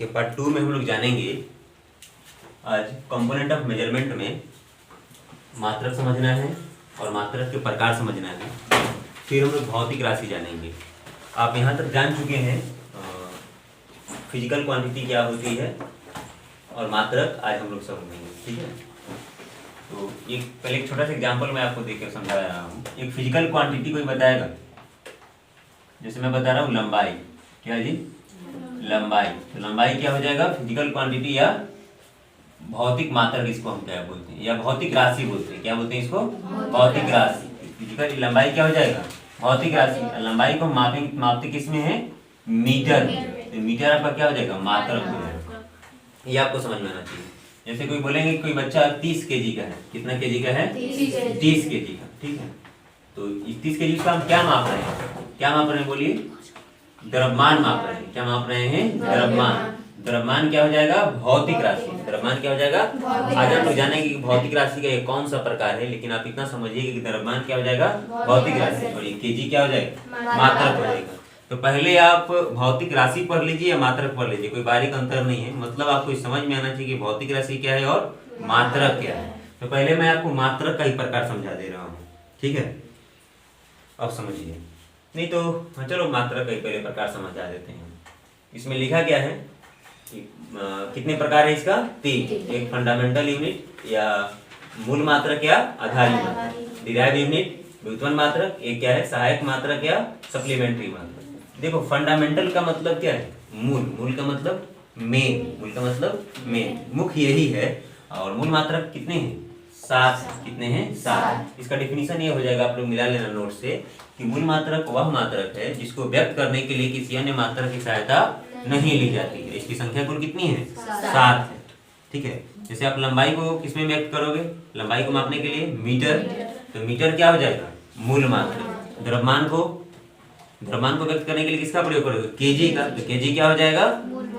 इसके पार्ट 2 में हम लोग जानेंगे आज कंपोनेंट ऑफ मेजरमेंट में मात्रक समझना है और मात्रक के प्रकार समझना है। फिर हम लोग भौतिक राशि जानेंगे। आप यहाँ तक जान चुके हैं फिजिकल क्वांटिटी क्या होती है और मात्रक आज हम लोग समझेंगे, ठीक है। तो पहले एक छोटा सा एग्जांपल मैं आपको देकर समझा रहा हूँ। एक फिजिकल क्वांटिटी कोई बताएगा, जैसे मैं बता रहा हूँ लंबाई, क्या जी लंबाई। तो लंबाई क्या हो जाएगा, फिजिकल क्वांटिटी या भौतिक मात्रक इसको हम क्या बोलते हैं, या भौतिक राशि बोलते हैं। क्या बोलते हैं इसको, भौतिक राशि। फिजिकल लंबाई क्या हो जाएगा, भौतिक राशि। लंबाई को मापते किस में है, मीटर में। तो मीटर आपका क्या हो जाएगा, मात्रक हो जाएगा। ये आपको समझ में आना चाहिए। जैसे कोई बोलेंगे कोई बच्चा 30 kg का है, कितना kg का है, 30 kg का, ठीक है। तो 30 kg का हम क्या माप रहे हैं, क्या माप रहे हैं बोलिए, द्रव्यमान माप रहे हैं। क्या माप रहे हैं, द्रव्यमान। द्रव्यमान क्या हो जाएगा, भौतिक राशि। द्रव्यमान क्या हो जाएगा, आज हम लोग जानेंगे कि भौतिक राशि का ये कौन सा प्रकार है, लेकिन आप इतना समझिए कि द्रव्यमान क्या हो जाएगा, भौतिक राशि, और ये केजी क्या हो जाएगा, मात्रक हो जाएगा। तो पहले आप भौतिक राशि पढ़ लीजिए या मात्रक पढ़ लीजिए, कोई बारीक अंतर नहीं है। मतलब आपको समझ में आना चाहिए कि भौतिक राशि क्या है और मात्रक क्या है। तो पहले मैं आपको मात्रक का ही प्रकार समझा दे रहा हूँ, ठीक है। अब समझिए, नहीं तो चलो मात्रक का ही पहले प्रकार समझा देते हैं। इसमें लिखा क्या है, कितने प्रकार है इसका, 3। एक फंडामेंटल यूनिट या मूल मात्रक या आधारी मात्रक, डिराइव यूनिट व्युत्पन्न मात्रक, एक क्या है सहायक मात्रक या सप्लीमेंट्री मात्रक। देखो फंडामेंटल का मतलब क्या है, मूल। मूल का मतलब मेन। मूल का मतलब मेन, मुख्य यही है। और मूल मात्रक कितने हैं, 7। कितने हैं, 7। इसका डेफिनेशन ये हो जाएगा, आप लोग मिला लेना नोट से, कि मूल मात्रक वह मात्रक है जिसको व्यक्त करने के लिए किसी अन्य मात्रक की सहायता नहीं ली जाती है। इसकी संख्या कुल कितनी है, 7 है, ठीक है। जैसे आप लंबाई को किसमें व्यक्त करोगे, लंबाई को मापने के लिए मीटर। तो मीटर क्या हो जाएगा, मूल मात्रक। द्रव्यमान को व्यक्त करने के लिए किसका प्रयोग करोगे, केजी का। तो केजी क्या हो जाएगा,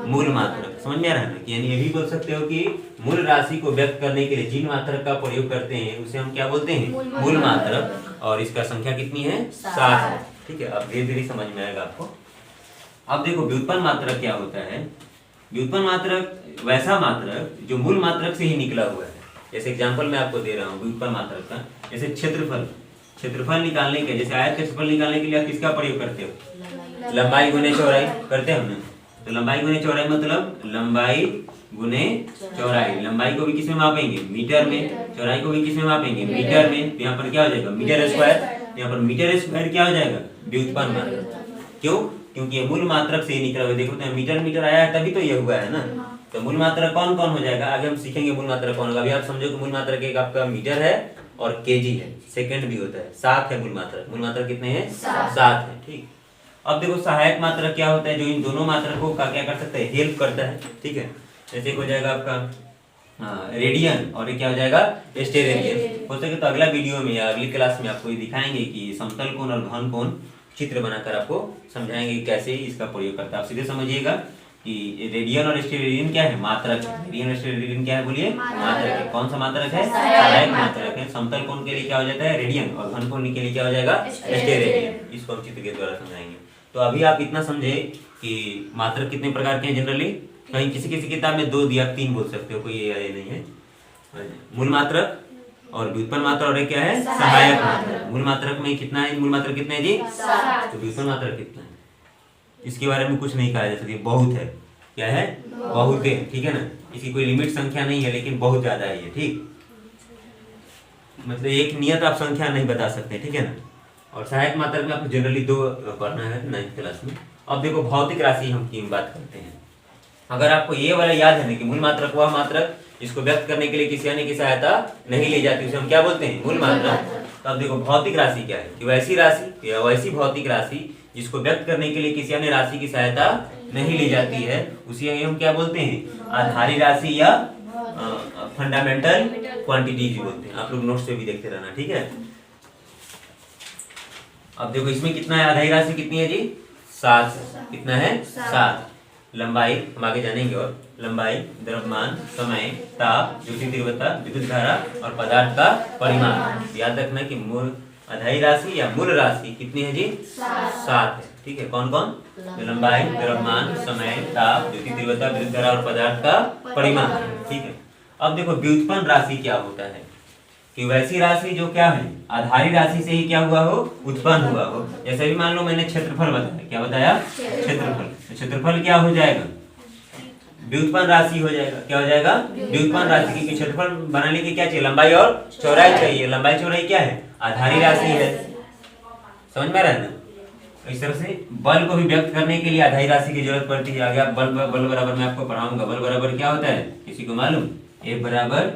मूल मात्रक। समझ में आ रहा है ना, यानी ये भी बोल सकते हो कि मूल राशि को व्यक्त करने के लिए जिन मात्रक का प्रयोग करते हैं उसे हम क्या बोलते हैं, मूल मात्रक। और इसका संख्या कितनी है, 7 है, ठीक है। अब धीरे धीरे समझ में आएगा आपको। अब देखो व्युत्पन्न मात्रक क्या होता है। व्युत्पन्न मात्रक वैसा मात्रक जो मूल मात्रक से ही निकला हुआ है। जैसे एग्जांपल मैं आपको दे रहा हूँ व्युत्पन्न मात्रक का। जैसे क्षेत्रफल निकालने के, जैसे आयत क्षेत्रफल निकालने के लिए आप किसका प्रयोग करते हो, लंबाई गुने चौड़ाई करते हैं हमने। तो लंबाई गुने चौड़ाई मतलब लंबाई गुने चौड़ाई। लंबाई को भी किसमें मापेंगे, मीटर में। चौड़ाई को भी किसमें मापेंगे, मीटर में। तो यहाँ पर क्या हो जाएगा, मीटर स्क्वायर। यहाँ पर मीटर स्क्वायर क्या हो जाएगा, व्युत्पन्न मात्रक। क्यों, क्योंकि ये मूल मात्रक से ही निकला हुआ। देखो तो मीटर आया है तभी तो ये हुआ है ना। तो मूल मात्रक कौन कौन हो जाएगा, आगे हम सीखेंगे मूल मात्रक कौन होगा। अभी आप समझो कि मूल मात्रक एक आपका मीटर है और केजी है, सेकंड भी होता है। 7 है मूल मात्रक। मूल मात्रक कितने हैं, 7 है, ठीक। अब देखो सहायक मात्रक क्या होता है, जो इन दोनों मात्रकों का क्या कर सकता है, हेल्प करता है, ठीक है। जैसे हो जाएगा आपका रेडियन और ये क्या हो जाएगा, स्टेरेडियन। हो सके तो अगला वीडियो में या अगली क्लास में आपको ये दिखाएंगे कि समतल कोण और घन कोण चित्र बनाकर आपको समझाएंगे कैसे इसका प्रयोग करता है। आप सीधे समझिएगा कि रेडियन और स्टेरेडियन क्या है, मात्रक है। रेडियन और स्टेरेडियन क्या है बोलिए, मात्रक है। कौन सा मात्रक है, सहायक मात्रक है। समतल कोण के लिए क्या हो जाता है, रेडियन, और घन कोण के लिए क्या हो जाएगा, स्टेरेडियन। इसको हम चित्र के द्वारा समझाएंगे। तो अभी आप इतना समझे कि मात्रक कितने प्रकार के हैं जनरली। कहीं किसी किताब में 2 दिया, 3 बोल सकते हो, कोई ये नहीं है। मूल मात्रक और व्युत्पन्न मात्रक, और एक क्या है, सहायक मात्रक। मूल मात्रक में कितना है, मूल मात्रक कितने है जी, 7। तो व्युत्पन्न मात्रक कितना है, इसके बारे में कुछ नहीं कहा जा सकता, बहुत है। क्या है, बहुत है, ठीक है ना। इसकी कोई लिमिट संख्या नहीं है, लेकिन बहुत ज्यादा है ये, ठीक। मतलब एक नियत आप संख्या नहीं बता सकते, ठीक है ना। और सहायक मात्रक में आपको जनरली 2 पढ़ना है 9th क्लास में। अब देखो भौतिक राशि हम की बात करते हैं। अगर आपको ये वाला याद है ना कि मूल मात्रक वह मात्रक इसको व्यक्त करने के लिए किसी अन्य की सहायता नहीं ली जाती, उसे हम क्या बोलते हैं, मूल मात्रक। तो अब देखो भौतिक राशि क्या है, कि वैसी राशि या वैसी भौतिक राशि जिसको व्यक्त करने के लिए किसी अन्य राशि की सहायता नहीं ली जाती है, उसे हम क्या बोलते हैं, आधारी राशि या फंडामेंटल क्वांटिटीज बोलते हैं। आप लोग नोट्स पे भी देखते रहना, ठीक है। अब देखो इसमें कितना है, आधारी राशि कितनी है जी, 7। कितना है, 7। लंबाई हम आगे जानेंगे, और लंबाई, द्रव्यमान, समय, ताप, ज्योति तीव्रता, विद्युत धारा और पदार्थ का परिमाण। याद रखना कि मूल आधारी राशि या मूल राशि कितनी है जी, 7 है। ठीक है, कौन कौन? लंबाई, द्रव्यमान, समय, ताप, जो कि तीव्रता, विद्युत धारा और पदार्थ का परिमाण है, ठीक है। अब देखो व्युत्पन्न राशि क्या होता है कि वैसी राशि जो क्या है आधारी राशि से ही क्या हुआ हो, उत्पन्न हुआ हो। जैसे भी मान लो मैंने क्षेत्रफल बताया, क्या बताया? क्षेत्रफल। तो क्षेत्रफल क्या हो जाएगा? व्युत्पन्न राशि हो जाएगा। क्या हो जाएगा? व्युत्पन्न राशि, क्योंकि क्षेत्रफल बनाने के क्या चाहिए? लंबाई और चौड़ाई चाहिए। लंबाई चौड़ाई क्या है? आधारी राशि है। समझ में आ रहा है ना? इस तरह से बल को भी व्यक्त करने के लिए आधारी राशि की जरूरत पड़ती है। आगे आप बल बराबर मैं आपको पढ़ाऊंगा। बल बराबर क्या होता है, किसी को मालूम? F बराबर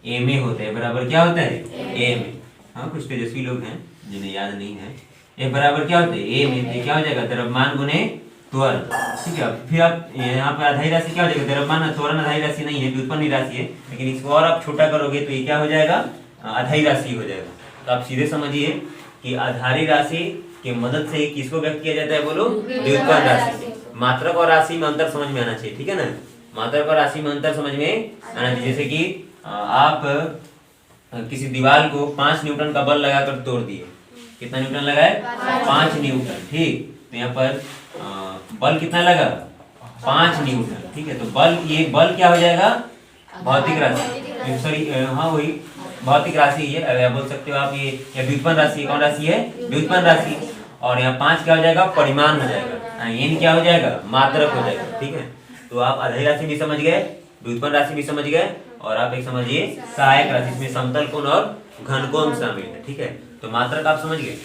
ma होता है। बराबर क्या होता है? ma। हाँ, कुछ तेजस्वी लोग हैं जिन्हें याद नहीं है। F बराबर क्या होता है? ma। क्या हो जाएगा? द्रव्यमान गुने त्वरण, ठीक है। फिर आप यहाँ पर आधारी राशि क्या हो जाएगा? द्रव्यमान, त्वरण आधारी राशि नहीं है, व्युत्पन्न राशि है, लेकिन इसको और आप छोटा करोगे तो ये क्या हो जाएगा? आधारी राशि हो जाएगा। तो आप सीधे समझिए कि आधारी राशि की मदद से किसको व्यक्त किया जाता है? बोलो, व्युत्पन्न राशि से। मात्रक और राशि में अंतर समझ में आना चाहिए, ठीक है ना? मात्रक और राशि में अंतर समझ में आना चाहिए। जैसे कि आप किसी दीवार को 5 न्यूटन का बल लगाकर तोड़ दिए। कितना न्यूटन लगाए? 5 न्यूटन, ठीक। तो यहाँ पर बल कितना लगा? 5 न्यूटन, ठीक है। तो बल, ये बल क्या हो जाएगा? भौतिक राशि, सॉरी, हाँ वही भौतिक राशि है, बोल सकते हो आप। ये व्युत्पन्न राशि कौन राशि है? व्युत्पन्न राशि। और यहाँ 5 क्या हो जाएगा? परिमाण हो जाएगा। n क्या हो जाएगा? मात्रक हो जाएगा, ठीक है। तो आप आधारी राशि भी समझ गए, व्युत्पन्न राशि भी समझ गए, और आप एक समझिए सहायक राशि, इसमें समतल कोण और घनकोण शामिल है, ठीक है। तो मात्रक आप समझ गए।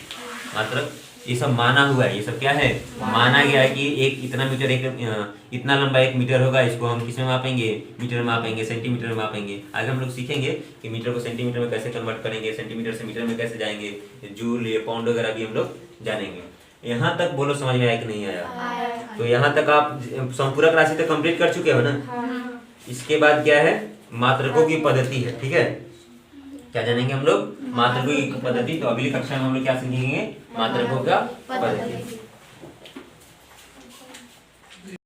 मात्रक ये सब माना हुआ है, ये सब क्या है? माना गया है कि एक इतना मीटर, एक इतना लंबा 1 मीटर होगा। इसको हम किस में मापेंगे? मीटर में मापेंगे, सेंटीमीटर में मापेंगे। आगे हम लोग सीखेंगे कि मीटर को सेंटीमीटर में कैसे कन्वर्ट करेंगे, सेंटीमीटर से मीटर में कैसे जाएंगे, जूल या पाउंड वगैरह भी हम लोग जानेंगे। यहाँ तक बोलो समझ में आया कि नहीं आया? तो यहाँ तक आप संपूरक राशि तो कंप्लीट कर चुके हो ना? इसके बाद क्या है? मात्रकों की पद्धति है, ठीक है। क्या जानेंगे हम लोग? मात्रकों की पद्धति। तो अगली कक्षा में हम लोग क्या सीखेंगे? मात्रकों का पद्धति।